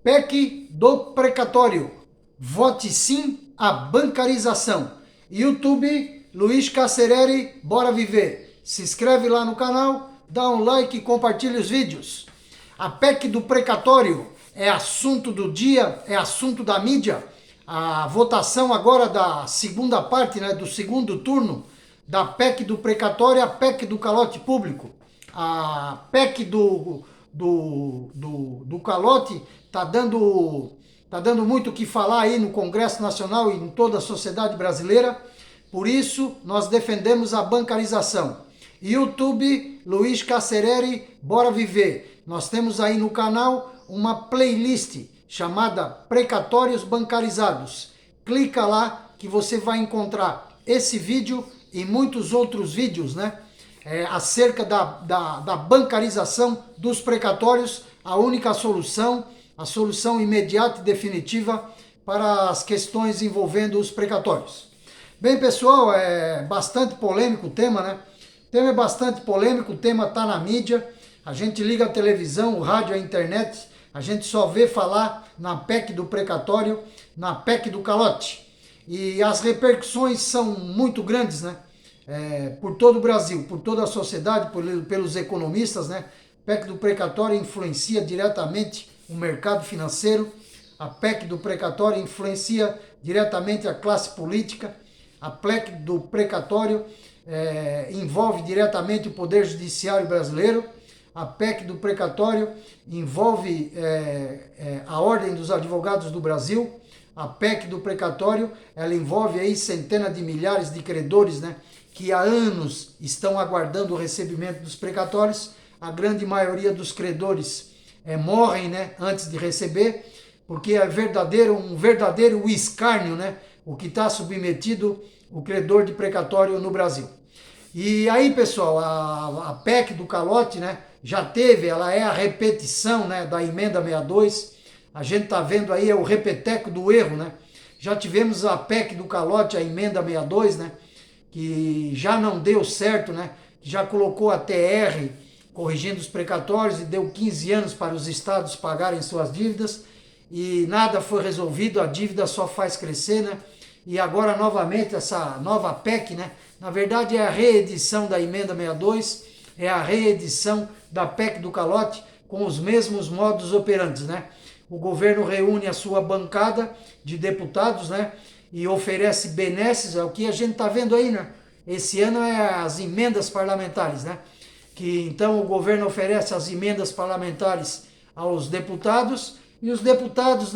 PEC do precatório. Vote sim à bancarização. YouTube, Luiz Cacereri, bora viver. Se inscreve lá no canal, dá um like e compartilha os vídeos. A PEC do precatório é assunto do dia, é assunto da mídia. A votação agora da segunda parte, do segundo turno, da PEC do precatório, a PEC do calote público. A PEC do calote está dando muito o que falar aí no Congresso Nacional e em toda a sociedade brasileira. Por isso, nós defendemos a bancarização. YouTube, Luiz Cacereri, bora viver. Nós temos aí no canal uma playlist chamada Precatórios Bancarizados. Clica lá que você vai encontrar esse vídeo e muitos outros vídeos, acerca da bancarização dos precatórios, a única solução, a solução imediata e definitiva para as questões envolvendo os precatórios. Bem, pessoal, é bastante polêmico o tema, O tema é bastante polêmico, o tema está na mídia, a gente liga a televisão, o rádio, a internet, a gente só vê falar na PEC do precatório, na PEC do calote. E as repercussões são muito grandes, por todo o Brasil, por toda a sociedade, pelos economistas, PEC do precatório influencia diretamente o mercado financeiro, a PEC do precatório influencia diretamente a classe política, a PEC do precatório envolve diretamente o Poder Judiciário brasileiro, a PEC do precatório envolve a Ordem dos Advogados do Brasil, a PEC do precatório ela envolve aí centenas de milhares de credores, que há anos estão aguardando o recebimento dos precatórios. A grande maioria dos credores morrem antes de receber, porque é um verdadeiro escárnio o que está submetido o credor de precatório no Brasil. E aí, pessoal, a PEC do calote já teve, ela é a repetição da emenda 62, a gente está vendo aí, é o repeteco do erro, Já tivemos a PEC do calote, a emenda 62, que já não deu certo, que já colocou a TR corrigindo os precatórios e deu 15 anos para os estados pagarem suas dívidas e nada foi resolvido, a dívida só faz crescer, E agora novamente essa nova PEC, na verdade é a reedição da emenda 62, é a reedição da PEC do calote com os mesmos modus operantes, O governo reúne a sua bancada de deputados, e oferece benesses, é o que a gente está vendo aí, Esse ano é as emendas parlamentares, Que então o governo oferece as emendas parlamentares aos deputados, e os deputados,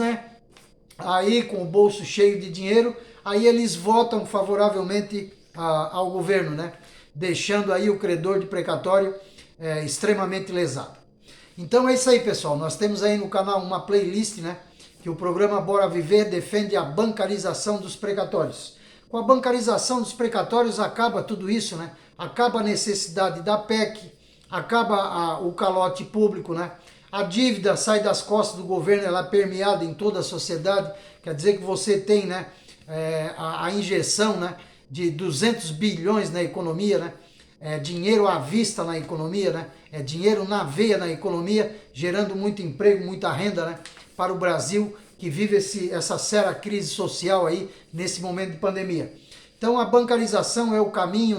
aí com o bolso cheio de dinheiro, aí eles votam favoravelmente ao governo, deixando aí o credor de precatório extremamente lesado. Então é isso aí, pessoal, nós temos aí no canal uma playlist, que o programa Bora Viver defende a bancarização dos precatórios. Com a bancarização dos precatórios acaba tudo isso, Acaba a necessidade da PEC, acaba o calote público, A dívida sai das costas do governo, ela é permeada em toda a sociedade, quer dizer que você tem, a injeção, de 200 bilhões na economia, É dinheiro à vista na economia, É dinheiro na veia na economia, gerando muito emprego, muita renda, para o Brasil, que vive essa séria crise social aí, nesse momento de pandemia. Então a bancarização é o caminho,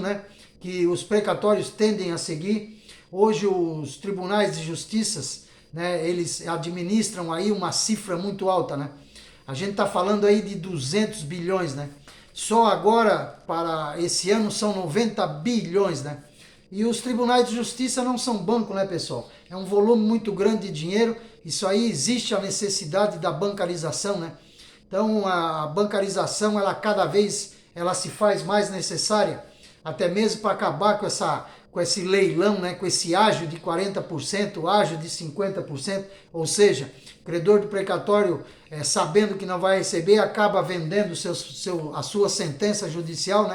que os precatórios tendem a seguir. Hoje os tribunais de justiça, eles administram aí uma cifra muito alta, A gente está falando aí de 200 bilhões, Só agora, para esse ano, são 90 bilhões, E os tribunais de justiça não são banco, pessoal? É um volume muito grande de dinheiro, isso aí existe a necessidade da bancarização, Então a bancarização, ela cada vez ela se faz mais necessária, até mesmo para acabar com esse leilão, com esse ágio de 40%, ágio de 50%, ou seja, o credor do precatório, sabendo que não vai receber, acaba vendendo a sua sentença judicial,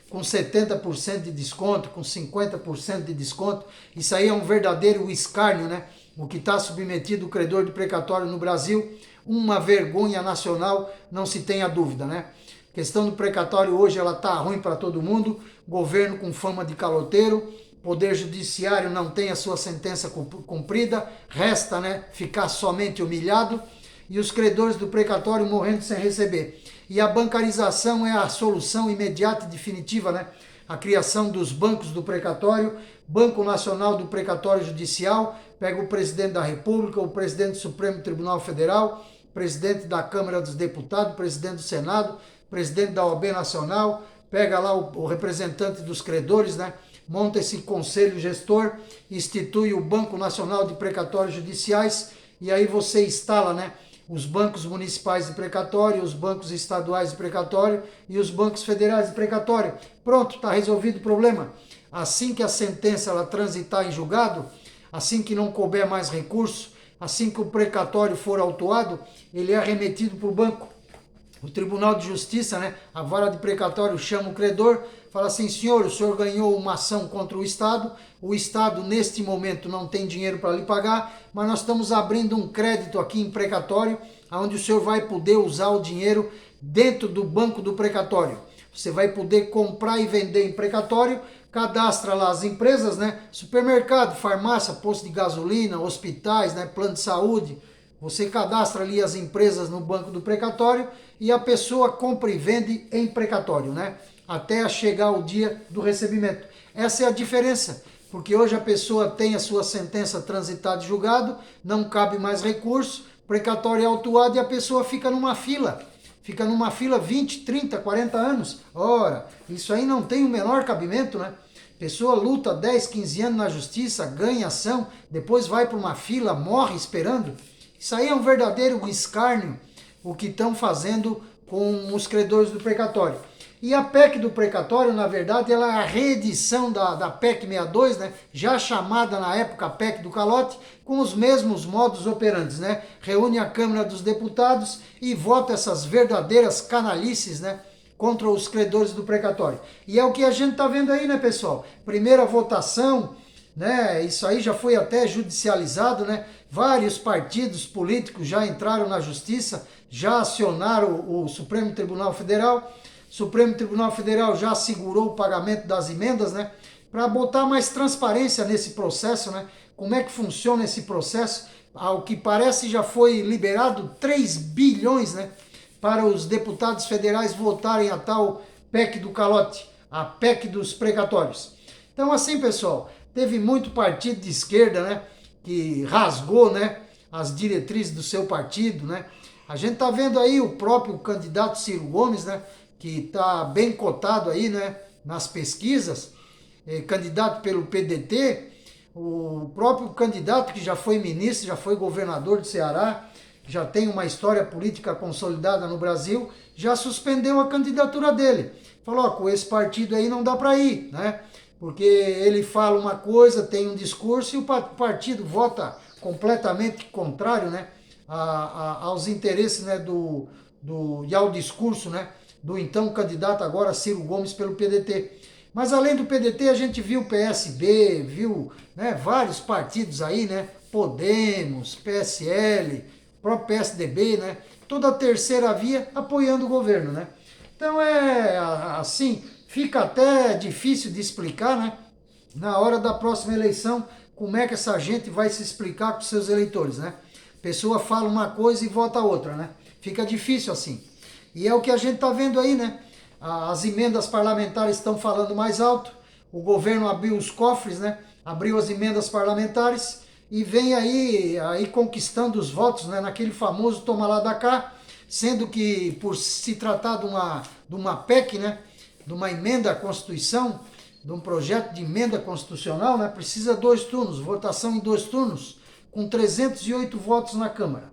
com 70% de desconto, com 50% de desconto. Isso aí é um verdadeiro escárnio, O que está submetido o credor de precatório no Brasil, uma vergonha nacional, não se tenha dúvida, A questão do precatório hoje, ela está ruim para todo mundo, governo com fama de caloteiro, Poder Judiciário não tem a sua sentença cumprida, resta ficar somente humilhado, e os credores do precatório morrendo sem receber. E a bancarização é a solução imediata e definitiva, né? A criação dos bancos do precatório, Banco Nacional do Precatório Judicial, pega o presidente da República, o presidente do Supremo Tribunal Federal, presidente da Câmara dos Deputados, presidente do Senado, presidente da OAB Nacional, pega lá o representante dos credores, né? Monta esse conselho gestor, institui o Banco Nacional de Precatórios Judiciais e aí você instala, né, os bancos municipais de precatório, os bancos estaduais de precatório e os bancos federais de precatório. Pronto, está resolvido o problema. Assim que a sentença ela transitar em julgado, assim que não couber mais recurso, assim que o precatório for autuado, ele é remetido para o banco. O Tribunal de Justiça, né, a vara de precatório chama o credor, fala assim, senhor, o senhor ganhou uma ação contra o Estado neste momento não tem dinheiro para lhe pagar, mas nós estamos abrindo um crédito aqui em precatório, onde o senhor vai poder usar o dinheiro dentro do banco do precatório. Você vai poder comprar e vender em precatório, cadastra lá as empresas, né, supermercado, farmácia, posto de gasolina, hospitais, né, plano de saúde. Você cadastra ali as empresas no banco do precatório e a pessoa compra e vende em precatório, né? Até chegar o dia do recebimento. Essa é a diferença, porque hoje a pessoa tem a sua sentença transitada e julgado, não cabe mais recurso, precatório é autuado e a pessoa fica numa fila. Fica numa fila 20, 30, 40 anos. Ora, isso aí não tem o menor cabimento, né? Pessoa luta 10, 15 anos na justiça, ganha ação, depois vai para uma fila, morre esperando. Isso aí é um verdadeiro escárnio, o que estão fazendo com os credores do precatório. E a PEC do precatório, na verdade, ela é a reedição da PEC 62, né? Já chamada na época PEC do calote, com os mesmos modus operantes, né? Reúne a Câmara dos Deputados e vota essas verdadeiras canalices, né, contra os credores do precatório. E é o que a gente está vendo aí, né, pessoal? Primeira votação, né? Isso aí já foi até judicializado, né? Vários partidos políticos já entraram na justiça, já acionaram o Supremo Tribunal Federal. O Supremo Tribunal Federal já assegurou o pagamento das emendas, né? Para botar mais transparência nesse processo, né? Como é que funciona esse processo? Ao que parece já foi liberado 3 bilhões, né, para os deputados federais votarem a tal PEC do calote, a PEC dos precatórios. Então assim, pessoal, teve muito partido de esquerda, né, que rasgou, né, as diretrizes do seu partido, né. A gente tá vendo aí o próprio candidato Ciro Gomes, né, que tá bem cotado aí, né, nas pesquisas, candidato pelo PDT, o próprio candidato que já foi ministro, já foi governador do Ceará, já tem uma história política consolidada no Brasil, já suspendeu a candidatura dele. Falou, ó, com esse partido aí não dá para ir, né? Porque ele fala uma coisa, tem um discurso e o partido vota completamente contrário, né, aos interesses, né, e ao discurso, né, do então candidato agora Ciro Gomes pelo PDT. Mas além do PDT, a gente viu o PSB, viu, né, vários partidos aí, né, Podemos, PSL, próprio PSDB, né, toda a terceira via apoiando o governo, né. Então é assim, fica até difícil de explicar, né, na hora da próxima eleição, como é que essa gente vai se explicar com seus eleitores, né. A pessoa fala uma coisa e vota outra, né, fica difícil assim. E é o que a gente está vendo aí, né. As emendas parlamentares estão falando mais alto, o governo abriu os cofres, né? Abriu as emendas parlamentares e vem aí conquistando os votos, né? Naquele famoso toma lá da cá, sendo que por se tratar de uma PEC, né? De uma emenda à Constituição, de um projeto de emenda constitucional, né? Precisa 2 turnos, votação em 2 turnos, com 308 votos na Câmara.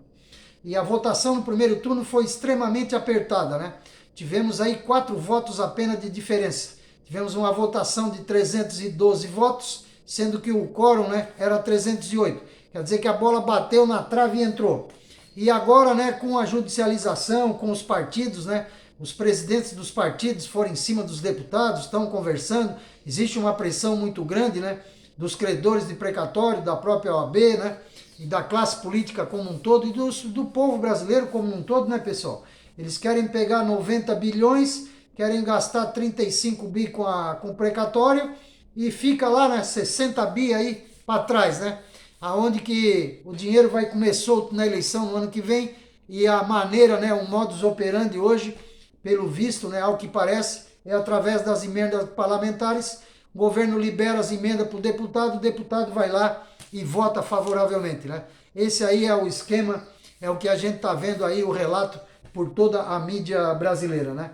E a votação no primeiro turno foi extremamente apertada, né? Tivemos aí 4 votos apenas de diferença. Tivemos uma votação de 312 votos, sendo que o quórum, né, era 308. Quer dizer que a bola bateu na trave e entrou. E agora, né, com a judicialização, com os partidos, né, os presidentes dos partidos foram em cima dos deputados, estão conversando, existe uma pressão muito grande, né, dos credores de precatório, da própria OAB, né, e da classe política como um todo, e do povo brasileiro como um todo, né, pessoal? Eles querem pegar 90 bilhões, querem gastar 35 bi com o precatório e fica lá, né, 60 bi aí para trás, né? Aonde que o dinheiro vai comer solto na eleição no ano que vem e a maneira, né, o modus operandi hoje, pelo visto, né, ao que parece, é através das emendas parlamentares. O governo libera as emendas para o deputado vai lá e vota favoravelmente, né? Esse aí é o esquema, é o que a gente está vendo aí, o relato por toda a mídia brasileira, né?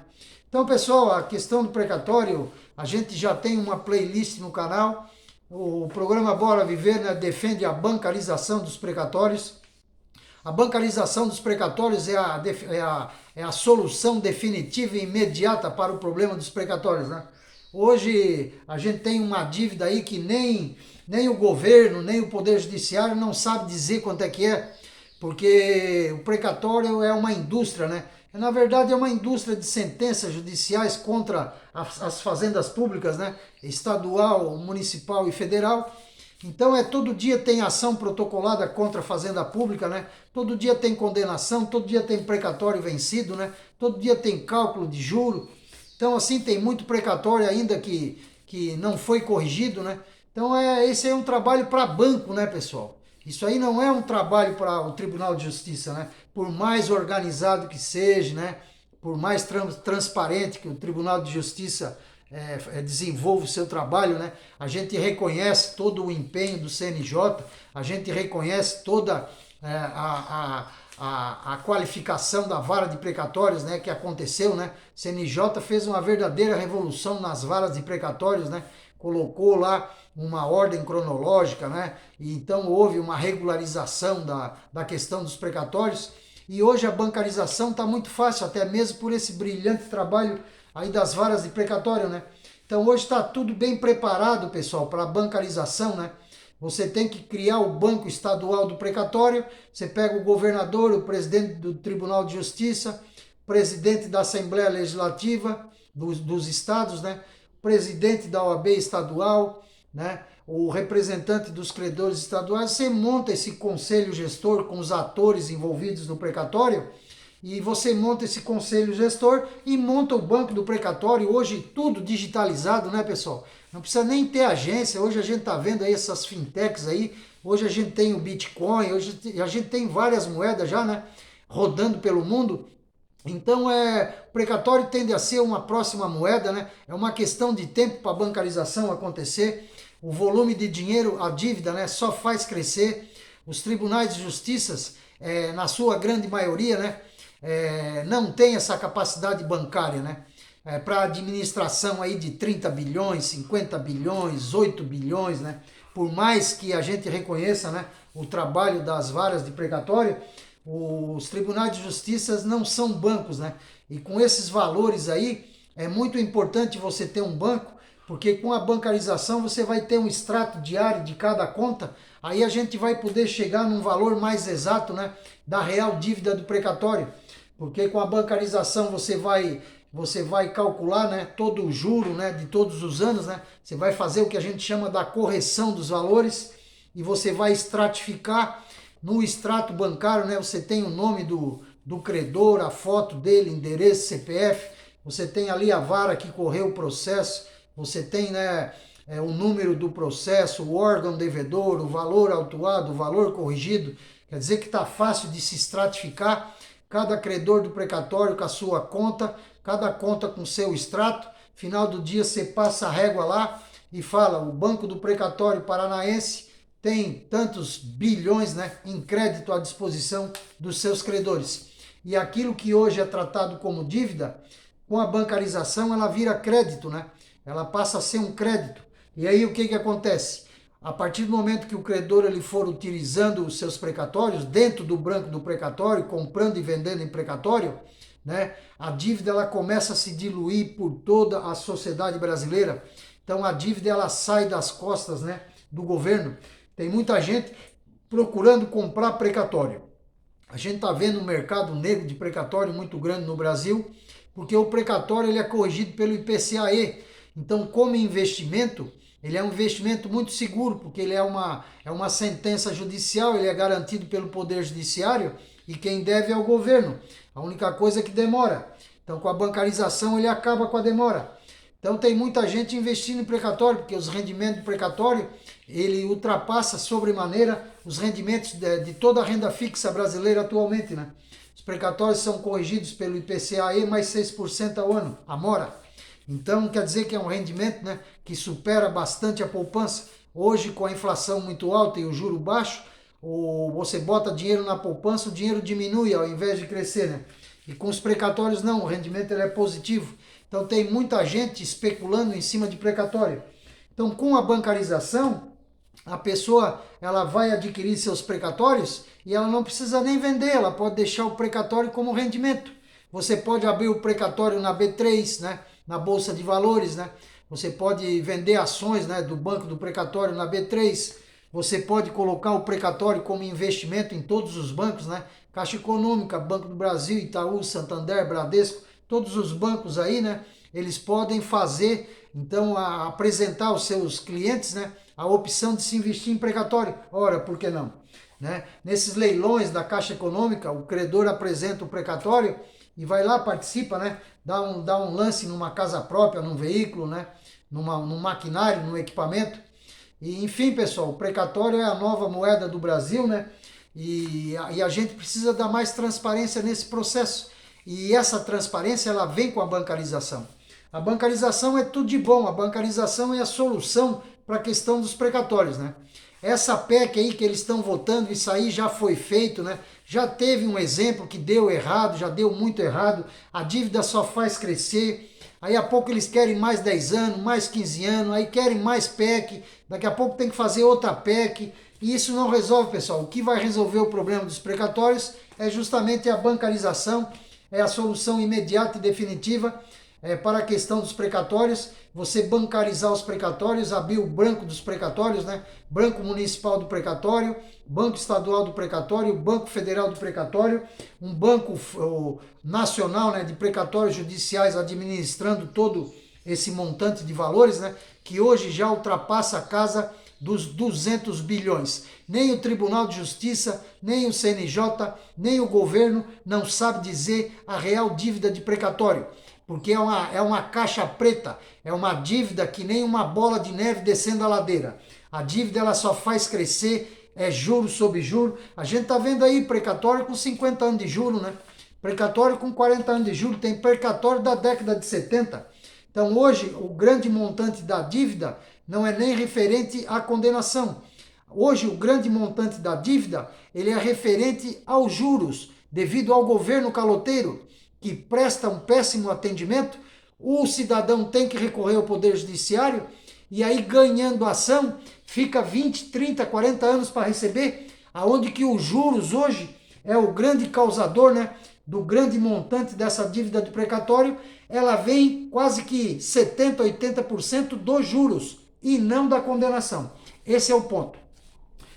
Então, pessoal, a questão do precatório, a gente já tem uma playlist no canal. O programa Bora Viver, né, defende a bancarização dos precatórios. A bancarização dos precatórios é a solução definitiva e imediata para o problema dos precatórios, né? Hoje a gente tem uma dívida aí que nem o governo, nem o Poder Judiciário não sabe dizer quanto é que é, porque o precatório é uma indústria, né? Na verdade é uma indústria de sentenças judiciais contra as fazendas públicas, né? Estadual, municipal e federal. Então todo dia tem ação protocolada contra a fazenda pública, né? Todo dia tem condenação, todo dia tem precatório vencido, né? Todo dia tem cálculo de juro. Então assim tem muito precatório ainda que não foi corrigido, né? Então esse é um trabalho para banco, né, pessoal? Isso aí não é um trabalho para o Tribunal de Justiça, né? Por mais organizado que seja, né? Por mais transparente que o Tribunal de Justiça desenvolva o seu trabalho, né? A gente reconhece todo o empenho do CNJ, a gente reconhece toda a qualificação da vara de precatórios, né, que aconteceu, né? CNJ fez uma verdadeira revolução nas varas de precatórios, né? Colocou lá uma ordem cronológica, né? E então houve uma regularização da questão dos precatórios. E hoje a bancarização está muito fácil, até mesmo por esse brilhante trabalho aí das varas de precatório, né? Então hoje está tudo bem preparado, pessoal, para a bancarização, né? Você tem que criar o Banco Estadual do Precatório, você pega o governador, o presidente do Tribunal de Justiça, presidente da Assembleia Legislativa dos estados, né? Presidente da OAB estadual, né? O representante dos credores estaduais, você monta esse conselho gestor com os atores envolvidos no precatório, e você monta esse conselho gestor e monta o banco do precatório, hoje tudo digitalizado, né, pessoal? Não precisa nem ter agência, hoje a gente tá vendo aí essas fintechs aí, hoje a gente tem o Bitcoin, hoje a gente tem várias moedas já, né, rodando pelo mundo. Então o precatório tende a ser uma próxima moeda, né? É uma questão de tempo para a bancarização acontecer. O volume de dinheiro, a dívida, né, só faz crescer. Os tribunais de justiça, na sua grande maioria, né, não tem essa capacidade bancária, né? Para administração aí de 30 bilhões, 50 bilhões, 8 bilhões, né? Por mais que a gente reconheça, né, o trabalho das varas de precatório, os tribunais de justiça não são bancos, né? E com esses valores aí, é muito importante você ter um banco, porque com a bancarização você vai ter um extrato diário de cada conta, aí a gente vai poder chegar num valor mais exato, né, da real dívida do precatório. Porque com a bancarização você vai calcular, né, todo o juro, né, de todos os anos, né? Você vai fazer o que a gente chama da correção dos valores e você vai estratificar. No extrato bancário, né, você tem o nome do credor, a foto dele, endereço, CPF, você tem ali a vara que correu o processo, você tem, né, o número do processo, o órgão devedor, o valor autuado, o valor corrigido. Quer dizer que está fácil de se estratificar. Cada credor do precatório com a sua conta, cada conta com seu extrato. Final do dia você passa a régua lá e fala, o Banco do Precatório Paranaense tem tantos bilhões, né, em crédito à disposição dos seus credores. E aquilo que hoje é tratado como dívida, com a bancarização ela vira crédito, né? Ela passa a ser um crédito. E aí o que acontece? A partir do momento que o credor ele for utilizando os seus precatórios dentro do banco do precatório, comprando e vendendo em precatório, né, a dívida ela começa a se diluir por toda a sociedade brasileira. Então a dívida ela sai das costas, né, do governo. Tem muita gente procurando comprar precatório. A gente está vendo um mercado negro de precatório muito grande no Brasil, porque o precatório ele é corrigido pelo IPCAE. Então, como investimento, ele é um investimento muito seguro, porque ele é uma sentença judicial, ele é garantido pelo Poder Judiciário e quem deve é o governo. A única coisa é que demora. Então, com a bancarização, ele acaba com a demora. Então tem muita gente investindo em precatório, porque os rendimentos do precatório, ele ultrapassa sobremaneira os rendimentos de toda a renda fixa brasileira atualmente, né? Os precatórios são corrigidos pelo IPCA-E mais 6% ao ano, a mora. Então quer dizer que é um rendimento, né, que supera bastante a poupança. Hoje, com a inflação muito alta e o juro baixo, você bota dinheiro na poupança, o dinheiro diminui ao invés de crescer, né? E com os precatórios não, o rendimento ele é positivo. Então tem muita gente especulando em cima de precatório. Então com a bancarização, a pessoa ela vai adquirir seus precatórios e ela não precisa nem vender, ela pode deixar o precatório como rendimento. Você pode abrir o precatório na B3, né, na Bolsa de Valores, né? Você pode vender ações, né, do banco do precatório na B3. Você pode colocar o precatório como investimento em todos os bancos, né? Caixa Econômica, Banco do Brasil, Itaú, Santander, Bradesco, todos os bancos aí, né? Eles podem fazer, então, apresentar aos seus clientes, né, a opção de se investir em precatório. Ora, por que não? Né? Nesses leilões da Caixa Econômica, o credor apresenta o precatório e vai lá, participa, né? Dá um lance numa casa própria, num veículo, né? Num maquinário, num equipamento. E, enfim, pessoal, o precatório é a nova moeda do Brasil, né? E a gente precisa dar mais transparência nesse processo. E essa transparência, ela vem com a bancarização. A bancarização é tudo de bom, a bancarização é a solução para a questão dos precatórios, né? Essa PEC aí que eles estão votando, isso aí já foi feito, né? Já teve um exemplo que deu errado, já deu muito errado, a dívida só faz crescer, aí a pouco eles querem mais 10 anos, mais 15 anos, aí querem mais PEC, daqui a pouco tem que fazer outra PEC, e isso não resolve, pessoal. O que vai resolver o problema dos precatórios é justamente a bancarização, é a solução imediata e definitiva para a questão dos precatórios. Você bancarizar os precatórios, abrir o branco dos precatórios, né? Banco Municipal do Precatório, Banco Estadual do Precatório, Banco Federal do Precatório, um banco nacional, né, de precatórios judiciais administrando todo esse montante de valores, né, que hoje já ultrapassa a casa dos 200 bilhões. Nem o Tribunal de Justiça, nem o CNJ, nem o governo não sabe dizer a real dívida de precatório, porque é uma caixa preta, é uma dívida que nem uma bola de neve descendo a ladeira. A dívida ela só faz crescer, é juro sobre juro. A gente tá vendo aí precatório com 50 anos de juro, né? Precatório com 40 anos de juro, tem precatório da década de 70. Então hoje o grande montante da dívida não é nem referente à condenação. Hoje o grande montante da dívida ele é referente aos juros, devido ao governo caloteiro, que presta um péssimo atendimento. O cidadão tem que recorrer ao Poder Judiciário e aí ganhando a ação fica 20, 30, 40 anos para receber, aonde que os juros hoje é o grande causador, né, do grande montante dessa dívida do precatório. Ela vem quase que 70, 80% dos juros e não da condenação. Esse é o ponto.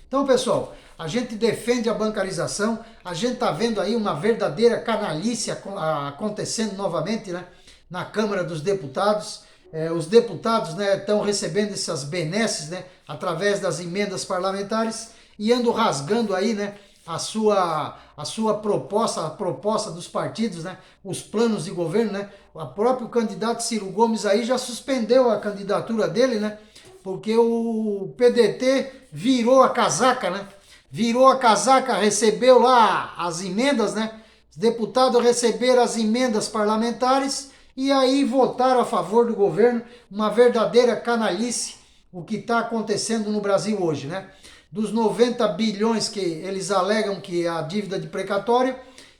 Então, pessoal, a gente defende a bancarização, a gente está vendo aí uma verdadeira canalice acontecendo novamente, né, na Câmara dos Deputados. Os deputados, né, estão recebendo essas benesses, né, através das emendas parlamentares e andam rasgando aí, né, a sua proposta, a proposta dos partidos, né, os planos de governo, né. O próprio candidato Ciro Gomes aí já suspendeu a candidatura dele, né, porque o PDT virou a casaca, né? Virou a casaca, recebeu lá as emendas, né? Os deputados receberam as emendas parlamentares e aí votaram a favor do governo. Uma verdadeira canalice o que está acontecendo no Brasil hoje, né? Dos 90 bilhões que eles alegam que é a dívida de precatório,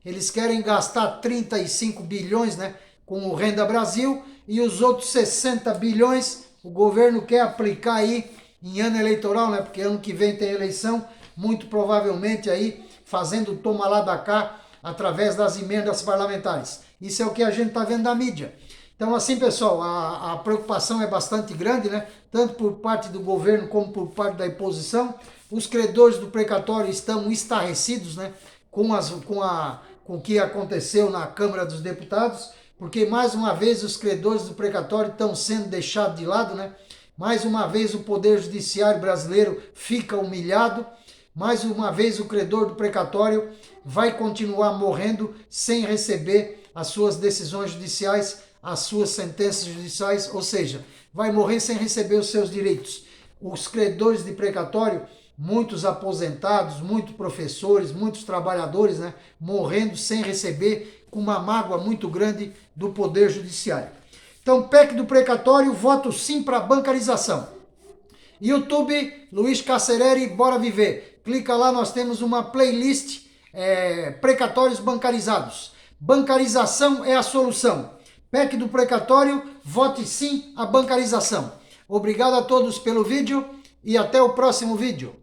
eles querem gastar 35 bilhões, né, com o Renda Brasil, e os outros 60 bilhões o governo quer aplicar aí em ano eleitoral, né? Porque ano que vem tem eleição, muito provavelmente aí fazendo toma lá da cá através das emendas parlamentares. Isso é o que a gente está vendo na mídia. Então, assim, pessoal, a preocupação é bastante grande, né? Tanto por parte do governo como por parte da oposição. Os credores do precatório estão estarrecidos, né, com o que aconteceu na Câmara dos Deputados, porque mais uma vez os credores do precatório estão sendo deixados de lado, né? Mais uma vez o Poder Judiciário brasileiro fica humilhado, mais uma vez o credor do precatório vai continuar morrendo sem receber as suas decisões judiciais as suas sentenças judiciais, ou seja, vai morrer sem receber os seus direitos. Os credores de precatório, muitos aposentados, muitos professores, muitos trabalhadores, né, morrendo sem receber, com uma mágoa muito grande do Poder Judiciário. Então, PEC do precatório, voto sim para bancarização. YouTube, Luiz Cacereri, bora viver. Clica lá, nós temos uma playlist, precatórios bancarizados. Bancarização é a solução. PEC do precatório, vote sim à bancarização. Obrigado a todos pelo vídeo e até o próximo vídeo.